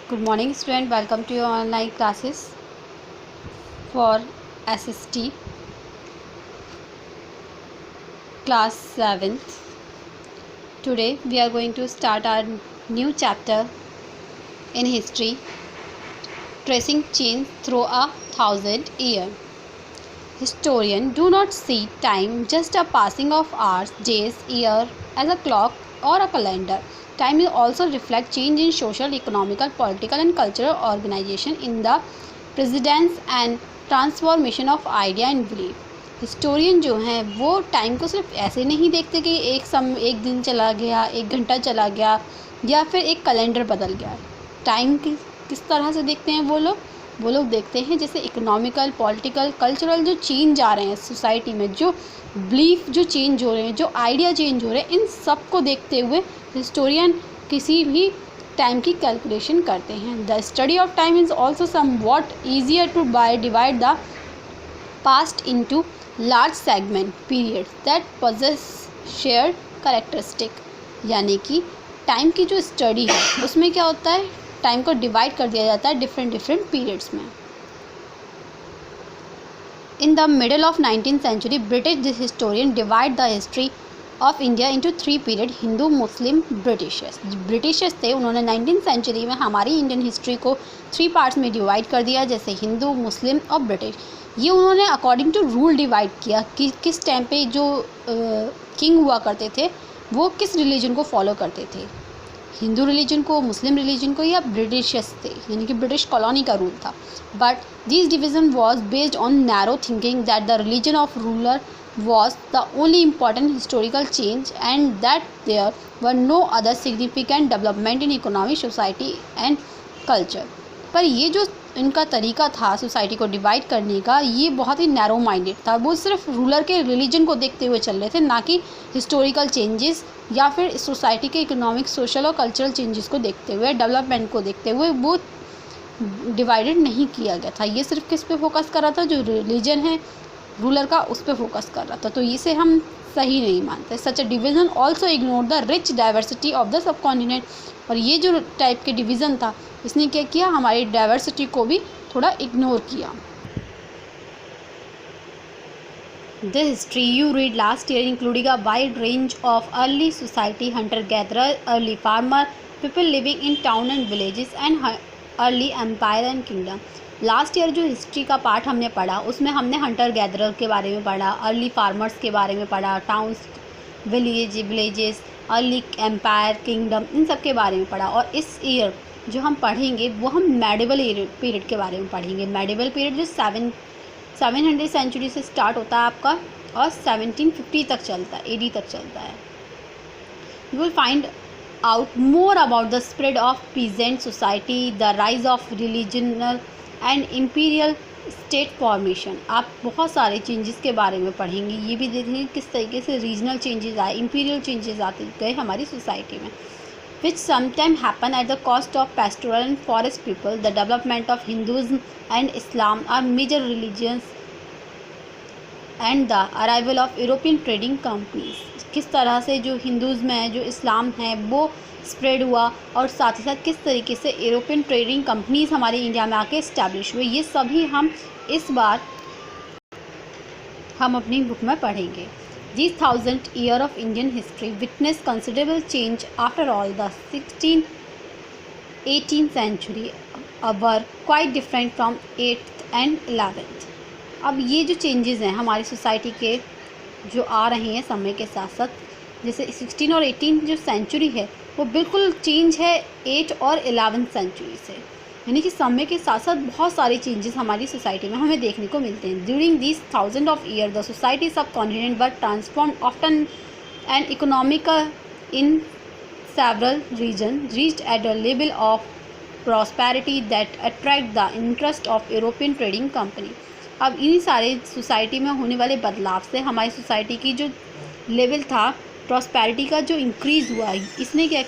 Good morning student, welcome to your online classes for SST class 7th. Today we are going to start our new chapter in history, tracing change through 1,000 years. Historians do not see time just a passing of hours, days, year as a clock or a calendar. Time will also reflect change in social, economical, political and cultural organization in the precedence and transformation of idea and belief. Historian जो हैं वो time को सिर्फ ऐसे नहीं देखते कि एक दिन चला गया, एक घंटा चला गया या फिर एक कैलेंडर बदल गया. टाइम किस तरह से देखते हैं वो लोग देखते हैं जैसे इकोनॉमिकल, पॉलिटिकल, कल्चरल जो चेंज आ रहे हैं सोसाइटी में, जो बिलीफ जो चेंज हो रहे हैं, जो आइडिया चेंज हो रहे हैं, इन सब को देखते हुए हिस्टोरियन किसी भी टाइम की कैलकुलेशन करते हैं. The study of time is also somewhat easier to divide the past into large segment periods that possess shared characteristic. यानी कि टाइम की जो स्टडी है उसमें क्या होता है, टाइम को डिवाइड कर दिया जाता है डिफरेंट पीरियड्स में. In the middle of 19th century, British historian divide the history of India into 3 period: Hindu, Muslim, Britishers. Britishers थे, उन्होंने 19th century में हमारी इंडियन हिस्ट्री को 3 पार्ट्स में डिवाइड कर दिया, जैसे हिंदू, मुस्लिम और ब्रिटिश. ये उन्होंने अकॉर्डिंग टू रूल डिवाइड किया कि किस टाइम पे जो किंग हुआ करते थे वो किस रिलीजन को फॉलो करते थे, हिंदू रिलीजन को, मुस्लिम रिलीजन को या ब्रिटिशर्स थे, यानी कि ब्रिटिश कॉलोनी का रूल था. But this division was based on narrow thinking that the religion of ruler was the only important historical change and that there were no other significant development in economy, society and culture. पर ये जो इनका तरीका था society को divide करने का, ये बहुत ही नैरो माइंडेड था. वो सिर्फ रूलर के रिलीजन को देखते हुए चल रहे थे, ना कि हिस्टोरिकल चेंजेस या फिर सोसाइटी के इकोनॉमिक, सोशल और कल्चरल चेंजेस को देखते हुए, डेवलपमेंट को देखते हुए वो डिवाइडेड नहीं किया गया था. ये सिर्फ किस पे फोकस कर रहा था, जो रिलीजन है रूलर का, उस पर फोकस कर रहा था. तो इसे हम सही नहीं मानते. Such a division also ignore the rich diversity of the subcontinent. और ये जो टाइप के डिवीज़न था इसने क्या किया, हमारी डाइवर्सिटी को भी थोड़ा इग्नोर किया. The history you read last year including a wide range of early society, hunter gatherer, early farmer, people living in town and villages and early empire and kingdom. Last year जो history का part हमने पढ़ा उसमें हमने Hunter gatherer के बारे में पढ़ा, अर्ली फार्मर्स के बारे में पढ़ा, towns, villages, early empire, kingdom, इन सब के बारे में पढ़ा. और इस ईयर जो हम पढ़ेंगे वो हम मेडिवल पीरियड के बारे में पढ़ेंगे. मेडिवल पीरियड जो 700 सेंचुरी से स्टार्ट होता है आपका और 1750 तक चलता है, AD तक चलता है. You will find out more about the spread of peasant society, the rise of regional and imperial state formation. आप बहुत सारे चेंजेस के बारे में पढ़ेंगे. ये भी देखेंगे किस तरीके से रीजनल चेंजेस आए, imperial चेंजेस आते गए हमारी सोसाइटी में, which sometimes happen at the cost of pastoral and forest people. The development of Hinduism and Islam are major religions and the arrival of European trading companies. किस तरह से जो Hinduism है, जो इस्लाम है, वो स्प्रेड हुआ और साथ ही साथ किस तरीके से यूरोपियन ट्रेडिंग कंपनीज हमारे इंडिया में आके इस्टेब्लिश हुए, ये सभी हम इस बार हम अपनी बुक में पढ़ेंगे. These 1000 years of Indian history witnessed considerable change. After all, the 16th, 18th century were quite different from 8th and 11th. अब ये जो चेंजेस हैं हमारी सोसाइटी के जो आ रहे हैं समय के साथ साथ, जैसे 16 और 18 जो सेंचुरी है वो बिल्कुल चेंज है 8 और 11th सेंचुरी से. यानी कि समय के साथ साथ बहुत सारे चेंजेस हमारी सोसाइटी में हमें देखने को मिलते हैं. During this 1000 of years the society subcontinent were transformed often and economical in several region reached at a level of prosperity that attract the interest of European trading company. अब इन्हीं सारे society में होने वाले बदलाव से हमारी society की जो लेवल था प्रॉस्पेरिटी का जो इंक्रीज़ हुआ, इसने क्या,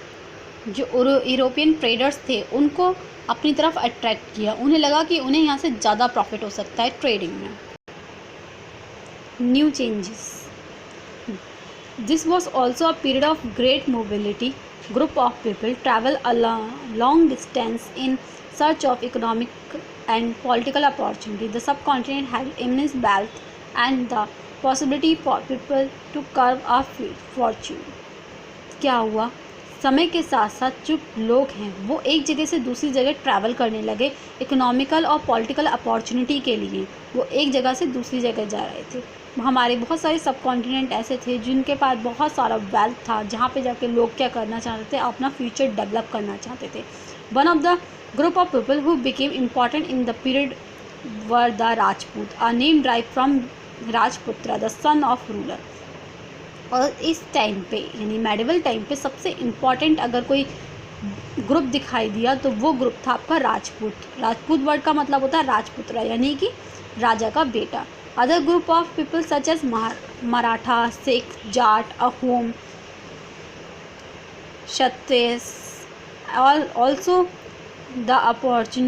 जो यूरोपियन ट्रेडर्स थे उनको अपनी तरफ अट्रैक्ट किया. उन्हें लगा कि उन्हें यहाँ से ज़्यादा प्रॉफिट हो सकता है ट्रेडिंग में. New changes. This was also a period of great mobility group of people travel a long distance in search of economic and political opportunity. The subcontinent had immense wealth and the possibility for people to carve a fortune. क्या हुआ, समय के साथ साथ जो लोग हैं वो एक जगह से दूसरी जगह ट्रैवल करने लगे इकोनॉमिकल और पॉलिटिकल अपॉर्चुनिटी के लिए। वो एक जगह से दूसरी जगह जा रहे थे। हमारे बहुत सारे सब कॉन्टिनेंट ऐसे थे जिनके पास बहुत सारा वेल्थ था, जहाँ पे जाके लोग क्या करना चाहते थे, अपना फ्यूचर डेवलप करना चाहते थे। One of the group of people who became important in the period were the Rajput, a name drive from राजपुत्र द सन ऑफ रूलर। और इस टाइम पे यानी मेडिवल टाइम पे सबसे इम्पॉर्टेंट अगर कोई ग्रुप दिखाई दिया तो वो ग्रुप था आपका राजपूत। राजपूत वर्ड का मतलब होता है राजपुत्र, यानी कि राजा का बेटा। Other group of people such as Maratha, Sikh, Jat, Ahom, Kshatriya also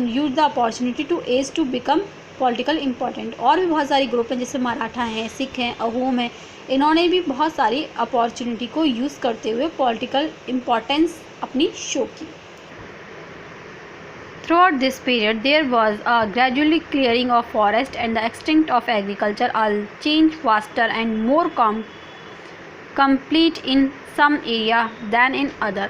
use the opportunity to age to become political important. और भी बहुत सारी ग्रुप हैं जैसे मराठा हैं, सिख हैं, अहोम हैं, इन्होंने भी बहुत सारी अपॉर्चुनिटी को यूज़ करते हुए पॉलिटिकल इम्पोर्टेंस अपनी शो की। Throughout this period, there was a gradually clearing of forest and the extent of agriculture, all change faster and more complete in some area than in other।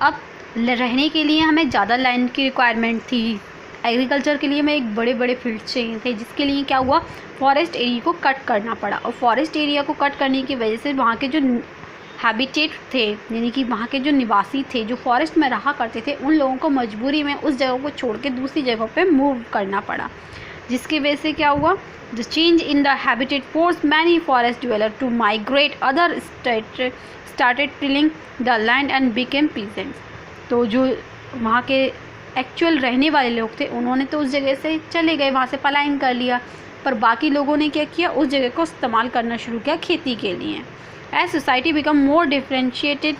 अब रहने के लिए हमें ज़्यादा लैंड की requirement थी, एग्रीकल्चर के लिए हमें एक बड़े बड़े फील्ड चाहिए थे, जिसके लिए क्या हुआ, फॉरेस्ट एरिया को कट करना पड़ा। और फॉरेस्ट एरिया को कट करने की वजह से वहाँ के जो हैबिटेट थे, यानी कि वहाँ के जो निवासी थे, जो फॉरेस्ट में रहा करते थे, उन लोगों को मजबूरी में उस जगह को छोड़ के दूसरी जगह पे मूव करना पड़ा, जिसकी वजह से क्या हुआ, the change in the habitat force many forest dweller to migrate other started tilling the land and became peasants. तो जो वहाँ के एक्चुअल रहने वाले लोग थे उन्होंने तो उस जगह से चले गए, वहाँ से पलायन कर लिया, पर बाकी लोगों ने क्या किया, उस जगह को इस्तेमाल करना शुरू किया खेती के लिए। As society become more differentiated,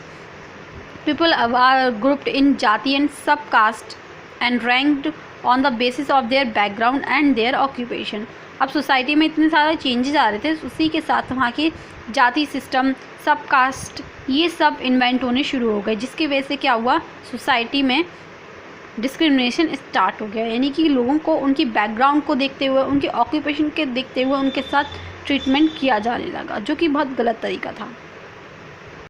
people are grouped in jati and sub caste and ranked on the basis of their background and their occupation. अब सोसाइटी में इतने सारे चेंजेस आ रहे थे, उसी के साथ वहाँ की जाति सिस्टम, सब कास्ट, ये सब इन्वेंट होने शुरू हो गए, जिसकी वजह से क्या हुआ, सोसाइटी में डिस्क्रिमिनेशन स्टार्ट हो गया। यानी कि लोगों को उनकी बैकग्राउंड को देखते हुए, उनके ऑक्यूपेशन के देखते हुए उनके साथ ट्रीटमेंट किया जाने लगा, जो कि बहुत गलत तरीका था।